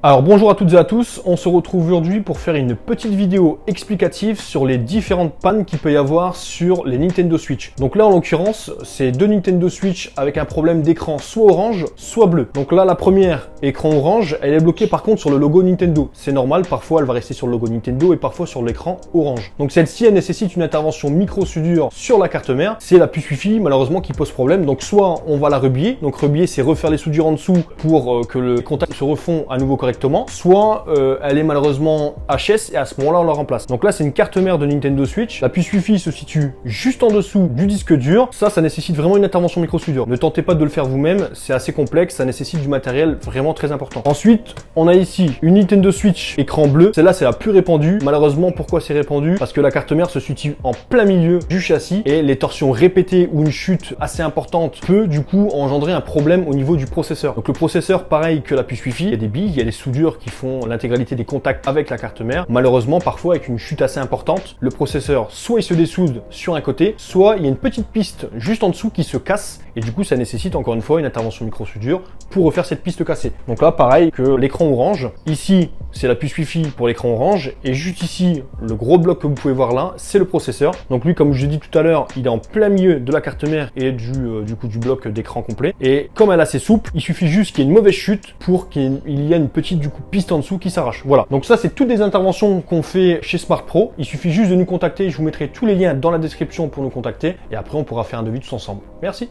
Alors bonjour à toutes et à tous, on se retrouve aujourd'hui pour faire une petite vidéo explicative sur les différentes pannes qu'il peut y avoir sur les Nintendo Switch. Donc là en l'occurrence, c'est deux Nintendo Switch avec un problème d'écran soit orange, soit bleu. Donc là la première, écran orange, elle est bloquée par contre sur le logo Nintendo. C'est normal, parfois elle va rester sur le logo Nintendo et parfois sur l'écran orange. Donc celle-ci, elle nécessite une intervention micro-soudure sur la carte mère. C'est la puce Wi-Fi malheureusement qui pose problème. Donc soit on va la rebiller, donc rebiller c'est refaire les soudures en dessous pour que le contact se refond à nouveau correctement, soit elle est malheureusement HS et à ce moment-là on la remplace. Donc là c'est une carte mère de Nintendo Switch, la puce Wi-Fi se situe juste en dessous du disque dur, ça nécessite vraiment une intervention micro-soudure. Ne tentez pas de le faire vous-même, c'est assez complexe, ça nécessite du matériel vraiment très important. Ensuite, on a ici une Nintendo Switch écran bleu, celle-là c'est la plus répandue. Malheureusement, pourquoi c'est répandu? Parce que la carte mère se situe en plein milieu du châssis et les torsions répétées ou une chute assez importante peut du coup engendrer un problème au niveau du processeur. Donc le processeur, pareil que la puce Wi-Fi, il y a des billes, il y a des soudures qui font l'intégralité des contacts avec la carte mère. Malheureusement, parfois avec une chute assez importante, le processeur soit il se dessoude sur un côté, soit il y a une petite piste juste en dessous qui se casse et du coup ça nécessite encore une fois une intervention micro-soudure pour refaire cette piste cassée. Donc là pareil que l'écran orange, ici c'est la puce Wi-Fi pour l'écran orange et juste ici le gros bloc que vous pouvez voir là, c'est le processeur. Donc lui, comme je l'ai dit tout à l'heure, il est en plein milieu de la carte mère et du coup du bloc d'écran complet. Et comme elle est assez souple, il suffit juste qu'il y ait une mauvaise chute pour qu'il y ait une petite du coup piste en dessous qui s'arrache. Voilà. Donc ça c'est toutes des interventions qu'on fait chez Smart Pro. Il suffit juste de nous contacter. Je vous mettrai tous les liens dans la description pour nous contacter et après on pourra faire un devis tous ensemble. Merci.